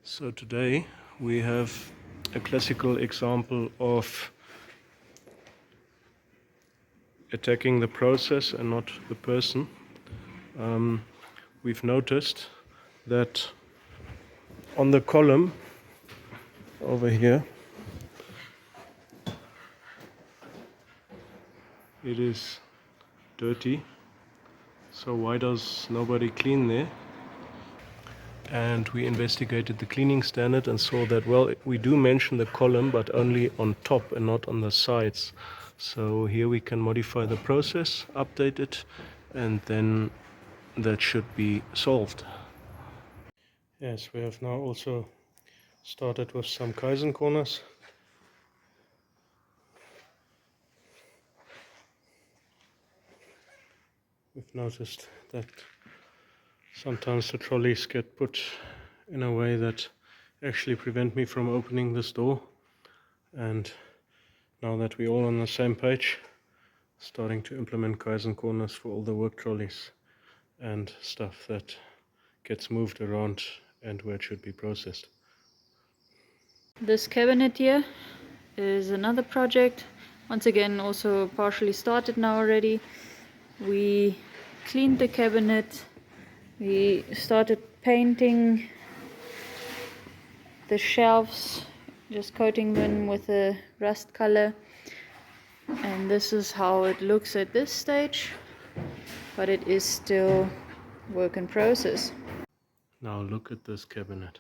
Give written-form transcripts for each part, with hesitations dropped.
So today we have a classical example of attacking the process and not the person. We've noticed that on the column over here it is dirty. So why does nobody clean there? And we investigated the cleaning standard and saw that, well, we do mention the column, but only on top and not on the sides. So here we can modify the process, update it, and then that should be solved. Yes, we have now also started with some Kaizen corners. We've noticed that sometimes the trolleys get put in a way that actually prevent me from opening this door. And now that we're all on the same page, starting to implement Kaizen corners for all the work trolleys and stuff that gets moved around and where it should be processed. This cabinet here is another project, once again also partially started now already. We cleaned the cabinet, we started painting the shelves, just coating them with a rust color, and this is how it looks at this stage, but it is still work in process. Now look at this cabinet.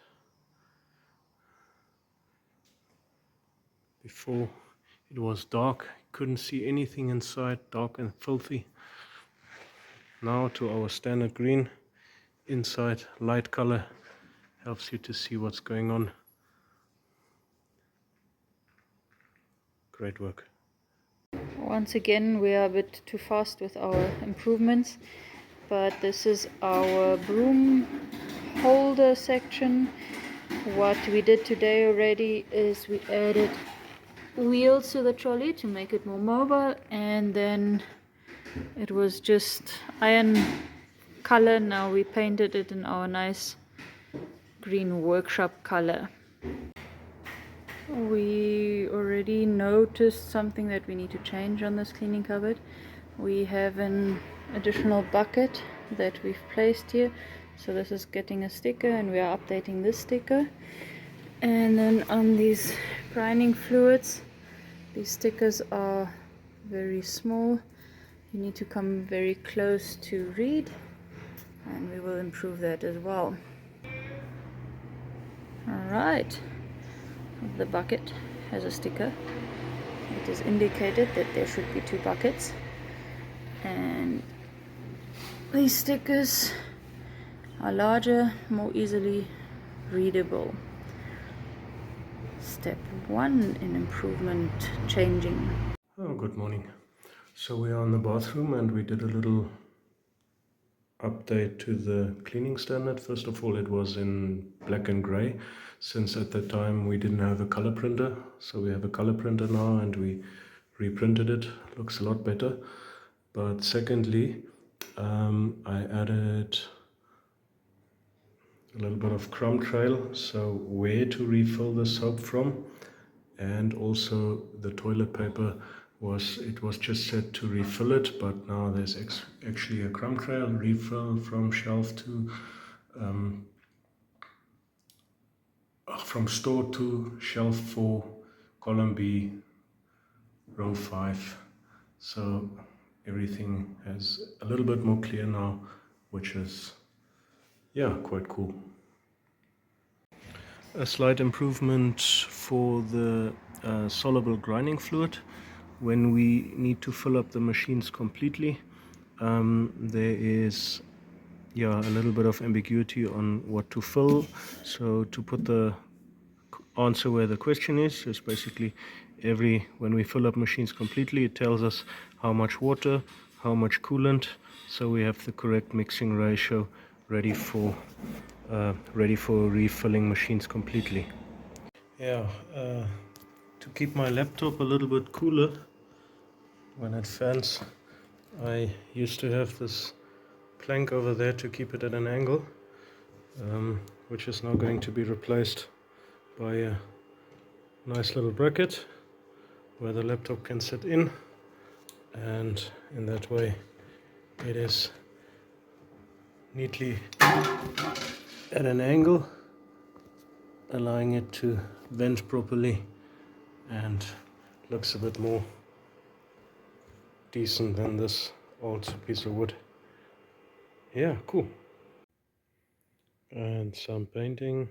Before it was dark, couldn't see anything inside, dark and filthy. Now to our standard green, inside light color, helps you to see what's going on. Great work. Once again, we are a bit too fast with our improvements, but this is our broom holder section. What we did today already is we added wheels to the trolley to make it more mobile, and then it was just iron color. Now we painted it in our nice green workshop color. We already noticed something that we need to change on this cleaning cupboard. We have an additional bucket that we've placed here, so this is getting a sticker and we are updating this sticker. And then on these grinding fluids, these stickers are very small. You need to come very close to read, and we will improve that as well. Alright, the bucket has a sticker. It is indicated that there should be 2 buckets, and these stickers are larger, more easily readable. Step 1 in improvement changing. Oh, good morning. So we are in the bathroom and we did a little update to the cleaning standard. First of all, it was in black and gray, since at the time we didn't have a color printer. So we have a color printer now and we reprinted it. Looks a lot better. But secondly, I added a little bit of crumb trail, so where to refill the soap from, and also the toilet paper was just set to refill it, but now there's actually a crumb trail refill from shelf to from store to shelf 4, column B, row 5. So everything has a little bit more clear now, which is, yeah, quite cool. A slight improvement for the soluble grinding fluid. When we need to fill up the machines completely, there is a little bit of ambiguity on what to fill. So to put the answer where the question is basically when we fill up machines completely, it tells us how much water, how much coolant, so we have the correct mixing ratio ready for refilling machines completely. To keep my laptop a little bit cooler when it fans, I used to have this plank over there to keep it at an angle. which is now going to be replaced by a nice little bracket where the laptop can sit in, and in that way it is neatly at an angle, allowing it to vent properly and looks a bit more decent than this old piece of wood. Yeah, cool. And some painting.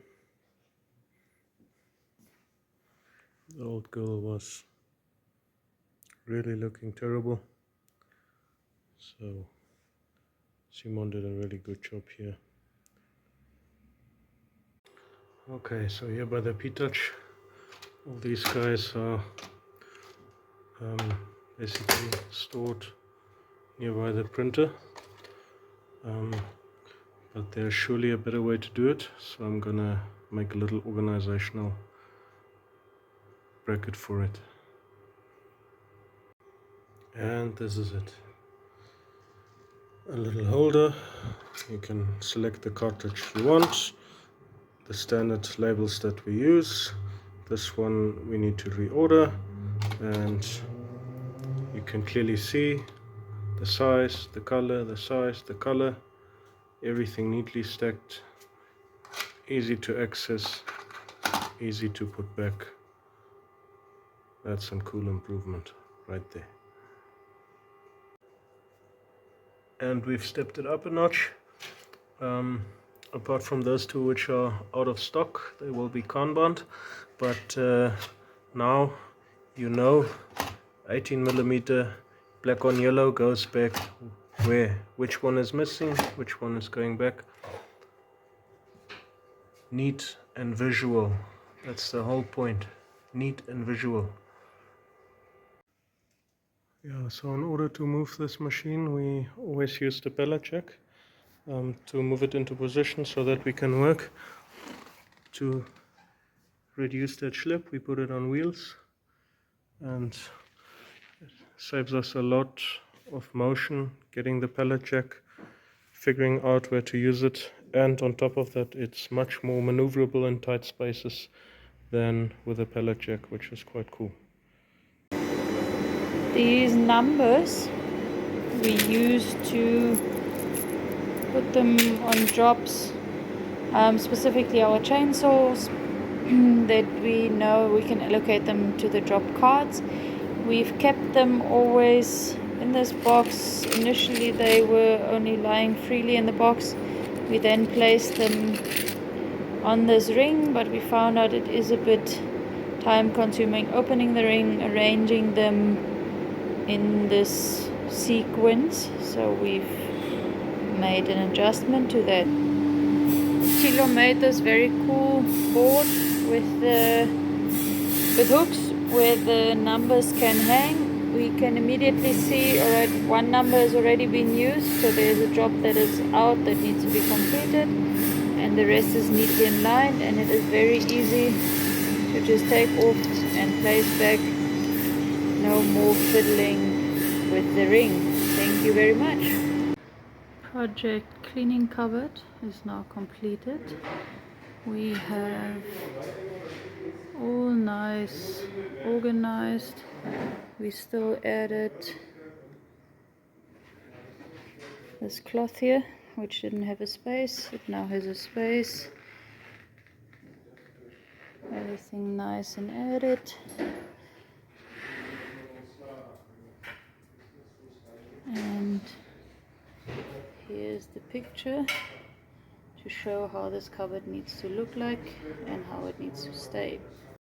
The old girl was really looking terrible, so Simon did a really good job here. Okay, so here by the P-Touch, all these guys are basically stored nearby the printer, but there's surely a better way to do it, so I'm gonna make a little organizational bracket for it. And this is it. A little holder. You can select the cartridge you want, the standard labels that we use. This one we need to reorder, and you can clearly see the size, the color, the size, the color, everything neatly stacked, easy to access, easy to put back. That's some cool improvement right there. And we've stepped it up a notch. Apart from those two which are out of stock, they will be Kanban, but now you know 18mm black on yellow goes back where, which one is missing, which one is going back. Neat and visual, that's the whole point, neat and visual. Yeah, so in order to move this machine we always use the pallet jack to move it into position so that we can work. To reduce that slip, we put it on wheels, and it saves us a lot of motion getting the pallet jack, figuring out where to use it, and on top of that it's much more maneuverable in tight spaces than with a pallet jack, which is quite cool. These numbers we use to put them on jobs, specifically our chainsaws, that we know we can allocate them to the job cards. We've kept them always in this box. Initially they were only lying freely in the box. We then placed them on this ring, but we found out it is a bit time consuming opening the ring, arranging them in this sequence, so we've made an adjustment to that. Tilo made this very cool board with hooks where the numbers can hang. We can immediately see, alright, one number has already been used, so there's a job that is out that needs to be completed, and the rest is neatly in line, and it is very easy to just take off and place back. No more fiddling with the ring. Thank you very much. Project cleaning cupboard is now completed. We have all nice organized. We still added this cloth here, which didn't have a space. It now has a space. Everything nice and added. And here's the picture to show how this cupboard needs to look like and how it needs to stay.